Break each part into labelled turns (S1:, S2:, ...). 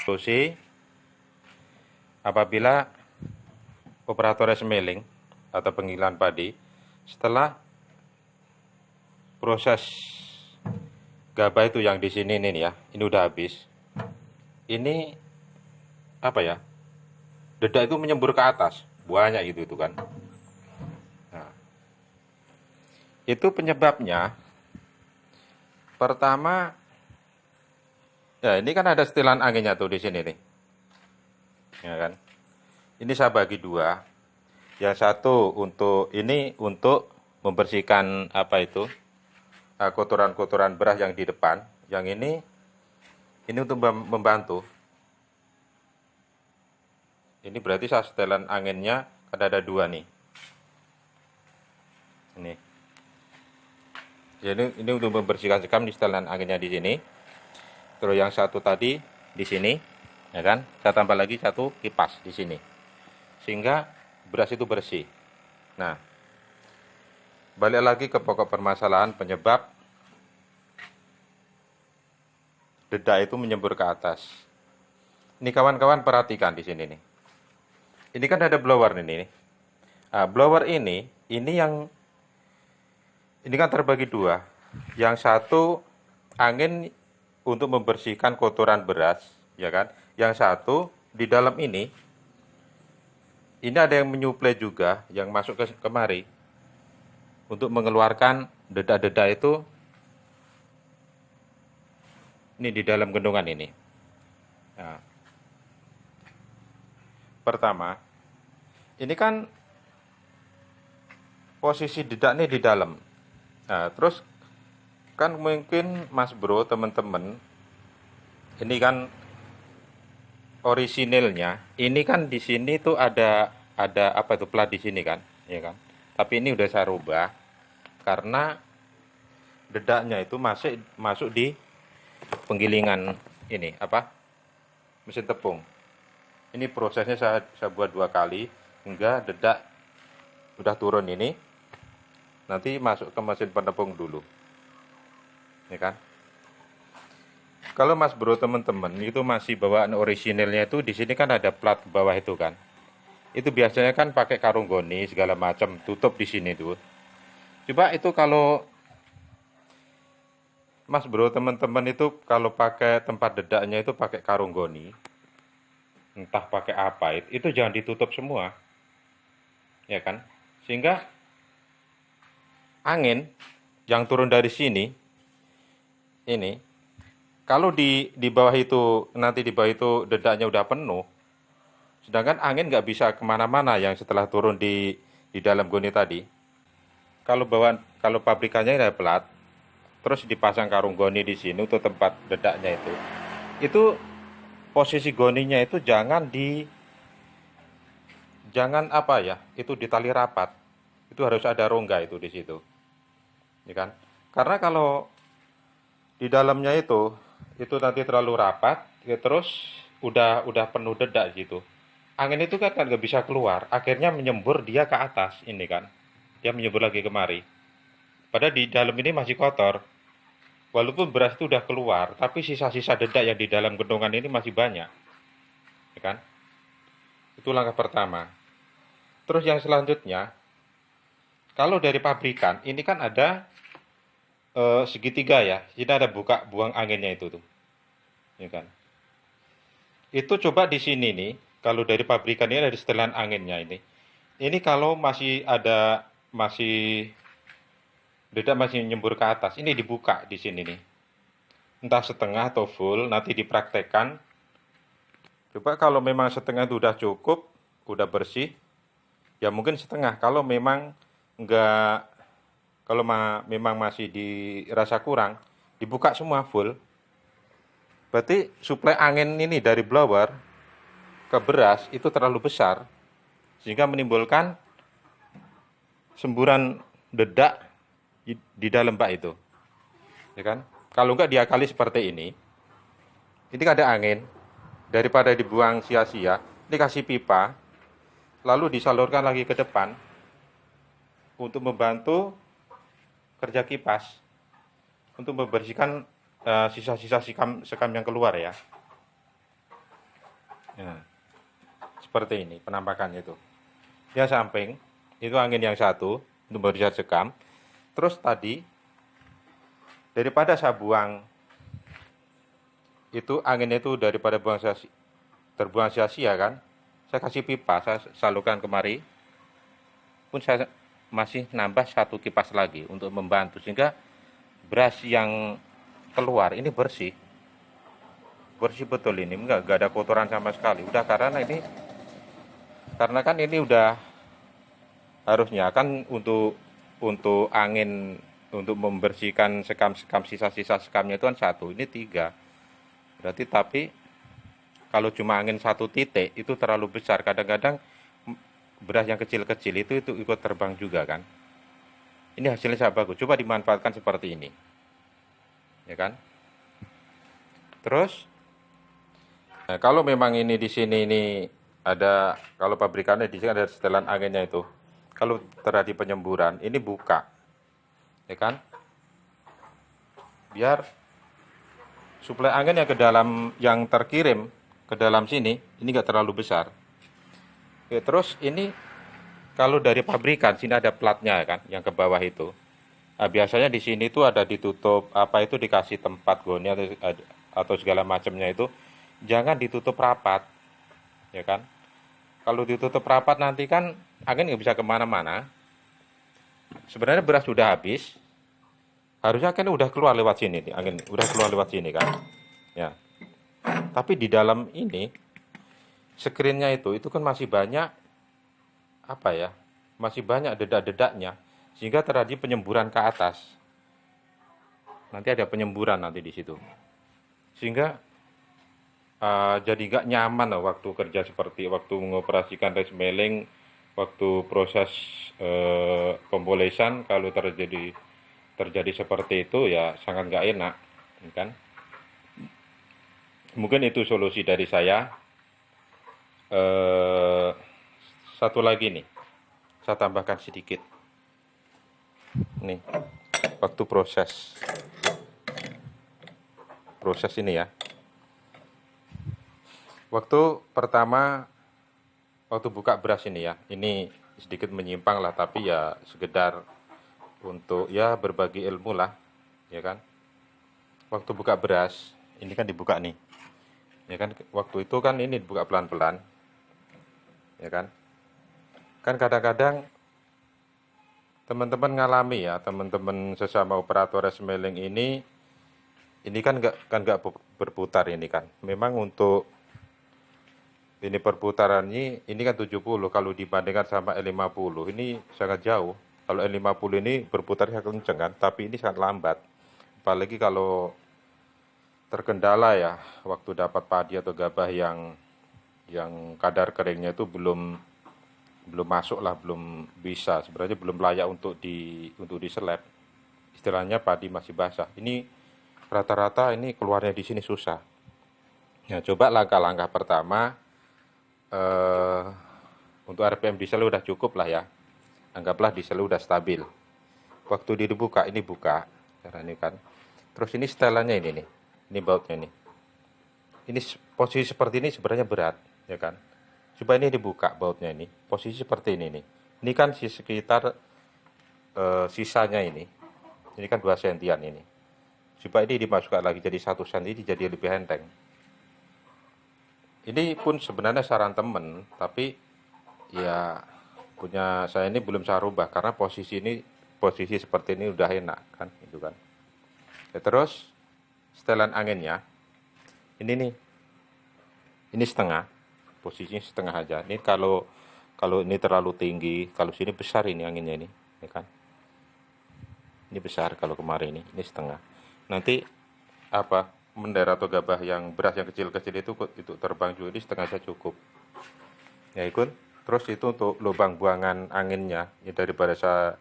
S1: solusi apabila operator smelling atau penggilingan padi setelah proses gabah itu yang di sini ini ya, ini udah habis. Ini apa ya? Dedak itu menyembur ke atas, banyak gitu itu kan. Nah, itu penyebabnya pertama ya ini kan ada setilan anginnya tuh di sini nih. Ya kan? Ini saya bagi dua. Yang satu untuk ini untuk membersihkan apa itu kotoran-kotoran beras yang di depan. Yang ini untuk membantu. Ini berarti saya setelan anginnya kan ada dua nih. Ini. Jadi ini untuk membersihkan sekam di setelan anginnya di sini. Terus yang satu tadi di sini, ya kan? Saya tambah lagi satu kipas di sini. Sehingga beras itu bersih. Nah, balik lagi ke pokok permasalahan penyebab dedak itu menyembur ke atas. Ini kawan-kawan perhatikan di sini nih. Ini kan ada blower ini. Nah, blower ini yang ini kan terbagi dua. Yang satu angin untuk membersihkan kotoran beras, ya kan? Yang satu di dalam ini ada yang menyuplai juga yang masuk ke kemari untuk mengeluarkan dedak-dedak itu ini di dalam gendongan ini. Nah, pertama, ini kan posisi dedak ini di dalam. Nah, terus kan mungkin Mas Bro, teman-teman, ini kan orisinilnya, ini kan di sini tuh ada apa itu plat di sini kan, ya kan? Tapi ini udah saya rubah karena dedaknya itu masuk di penggilingan ini apa? Mesin tepung. Ini prosesnya saya buat 2 kali hingga dedak udah turun ini. Nanti masuk ke mesin penepung dulu. Ya kan? Kalau Mas Bro teman-teman itu masih bawaan orisinilnya itu di sini kan ada plat bawah itu kan. Itu biasanya kan pakai karung goni segala macam tutup di sini tuh. Coba itu kalau Mas Bro teman-teman itu kalau pakai tempat dedaknya itu pakai karung goni, entah pakai apa itu jangan ditutup semua. Ya kan? Sehingga angin yang turun dari sini ini kalau di bawah itu nanti di bawah itu dedaknya udah penuh, sedangkan angin nggak bisa kemana-mana yang setelah turun di dalam goni tadi. Kalau pabrikannya ada plat, terus dipasang karung goni di sini untuk tempat dedaknya itu posisi goninya itu jangan apa ya, itu ditali rapat. Itu harus ada rongga itu di situ, ya kan? Karena kalau di dalamnya itu nanti terlalu rapat, ya terus udah penuh dedak gitu. Angin itu kan nggak bisa keluar, akhirnya menyembur dia ke atas ini kan, dia menyembur lagi kemari. Padahal di dalam ini masih kotor. Walaupun beras itu udah keluar, tapi sisa-sisa dedak yang di dalam gendongan ini masih banyak, ya kan? Itu langkah pertama. Terus yang selanjutnya, kalau dari pabrikan ini kan ada segitiga ya, ini ada buka buang anginnya itu tuh, ya kan? Itu coba di sini nih, kalau dari pabrikan ini ada setelan anginnya ini. Ini kalau masih dedak masih nyembur ke atas, ini dibuka di sini nih. Entah setengah atau full, nanti dipraktekkan. Coba kalau memang setengah itu udah cukup, udah bersih, ya mungkin setengah. Kalau memang enggak, kalau memang masih dirasa kurang, dibuka semua full. Berarti suplai angin ini dari blower ke beras itu terlalu besar, sehingga menimbulkan semburan dedak di dalam bak itu, ya kan? Kalau enggak diakali seperti ini ada angin, daripada dibuang sia-sia, dikasih pipa, lalu disalurkan lagi ke depan untuk membantu kerja kipas, untuk membersihkan sisa-sisa sekam yang keluar ya. Nah, seperti ini penampakannya itu. Yang samping itu angin yang satu untuk baru saya sekam. Terus tadi daripada saya buang itu anginnya itu daripada terbuang sia-sia kan, saya kasih pipa, saya salurkan kemari, pun saya masih nambah satu kipas lagi untuk membantu sehingga beras yang keluar ini bersih, bersih betul ini, enggak ada kotoran sama sekali. Udah karena kan ini udah harusnya kan untuk angin untuk membersihkan sekam-sekam sisa-sisa sekamnya itu kan satu, ini tiga. Berarti tapi kalau cuma angin satu titik itu terlalu besar. Kadang-kadang beras yang kecil-kecil itu ikut terbang juga kan. Ini hasilnya sangat bagus. Coba dimanfaatkan seperti ini, ya kan? Terus, nah, kalau memang ini di sini ini ada, kalau pabrikannya di sini ada setelan anginnya itu. Kalau terjadi penyemburan, ini buka, ya kan? Biar suplai angin yang ke dalam, yang terkirim ke dalam sini, ini nggak terlalu besar. Oke, terus ini kalau dari pabrikan sini ada platnya kan, yang ke bawah itu. Nah, biasanya di sini tuh ada ditutup apa itu dikasih tempat goni atau segala macamnya itu. Jangan ditutup rapat, ya kan? Kalau ditutup rapat nanti kan angin nggak bisa kemana-mana. Sebenarnya beras sudah habis, harusnya kan udah keluar lewat sini nih, angin udah keluar lewat sini kan. Ya. Tapi di dalam ini screennya itu kan masih banyak apa ya? Masih banyak dedak-dedaknya sehingga terjadi penyemburan ke atas. Nanti ada penyemburan nanti di situ. Sehingga jadi nggak nyaman loh waktu kerja seperti waktu mengoperasikan rice milling, waktu proses pembolesan kalau terjadi seperti itu ya sangat nggak enak, kan? Mungkin itu solusi dari saya. Satu lagi nih, saya tambahkan sedikit. Nih, waktu proses ini ya. Waktu pertama, waktu buka beras ini ya, ini sedikit menyimpang lah, tapi ya sekedar untuk ya berbagi ilmu lah, ya kan. Waktu buka beras, ini kan dibuka nih, ya kan. Waktu itu kan ini dibuka pelan-pelan, ya kan. Kan kadang-kadang teman-teman ngalami ya, teman-teman sesama operator rice milling ini kan nggak berputar ini kan. Memang untuk ini perputarannya ini kan 70 kalau dibandingkan sama L50 ini sangat jauh. Kalau L50 ini berputarnya kenceng kan, tapi ini sangat lambat. Apalagi kalau terkendala ya waktu dapat padi atau gabah yang kadar keringnya itu belum masuk lah, belum bisa, sebenarnya belum layak untuk diseleb. Istilahnya padi masih basah. Ini rata-rata ini keluarnya di sini susah. Ya, coba langkah-langkah pertama untuk RPM diesel udah cukup lah ya. Anggaplah diesel udah stabil. Waktu dibuka, ini buka. Cara ini kan. Terus ini setelannya ini nih. Ini bautnya nih. Ini posisi seperti ini sebenarnya berat, ya kan. Coba ini dibuka bautnya ini. Posisi seperti ini nih. Ini kan sekitar sisanya ini. Ini kan 2 sentian ini. Coba ini dimasukkan lagi jadi 1 senti jadi lebih enteng. Ini pun sebenarnya saran temen, tapi ya punya saya ini belum saya rubah karena posisi seperti ini udah enak kan, itu kan. Ya, terus setelan anginnya ini nih, ini setengah, posisinya setengah aja. Ini kalau ini terlalu tinggi, kalau sini besar ini anginnya ini, ya kan. Ini besar kalau kemarin ini setengah. Nanti apa mendarat atau gabah yang beras yang kecil-kecil itu terbang juga, ini setengah saja cukup. Ya ikut. Terus itu untuk lubang buangan anginnya, ya daripada saya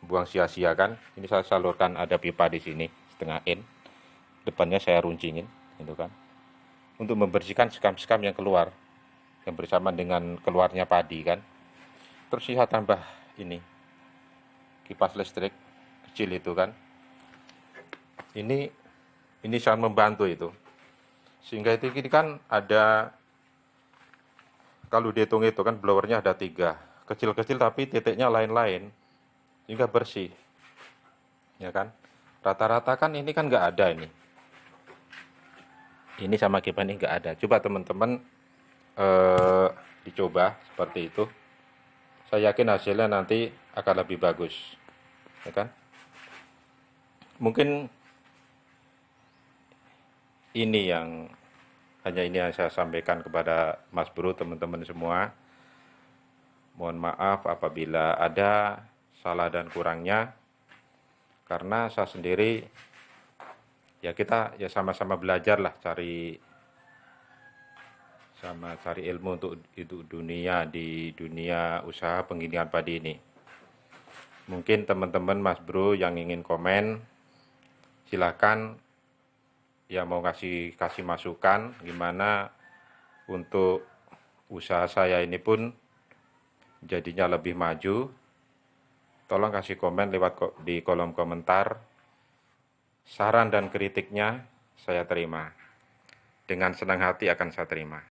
S1: buang sia-sia kan, ini saya salurkan, ada pipa di sini setengah in, depannya saya runcingin, gitu kan, untuk membersihkan sekam-sekam yang keluar, yang bersama dengan keluarnya padi kan. Terus saya tambah ini kipas listrik kecil itu kan, ini sangat membantu itu. Sehingga itu ini kan ada, kalau dihitung itu kan blowernya ada 3, kecil-kecil tapi titiknya lain-lain, sehingga bersih, ya kan. Rata-rata kan ini kan nggak ada ini sama kipas ini nggak ada. Coba teman-teman eh, dicoba seperti itu. Saya yakin hasilnya nanti akan lebih bagus, ya kan. Mungkin ini yang hanya ini yang saya sampaikan kepada Mas Bro, teman-teman semua. Mohon maaf apabila ada salah dan kurangnya, karena saya sendiri ya kita ya sama-sama belajar lah, cari ilmu untuk itu dunia, di dunia usaha penggilingan padi ini. Mungkin teman-teman Mas Bro yang ingin komen, silakan yang mau kasih masukan gimana untuk usaha saya ini pun jadinya lebih maju. Tolong kasih komen lewat di kolom komentar. Saran dan kritiknya saya terima. Dengan senang hati akan saya terima.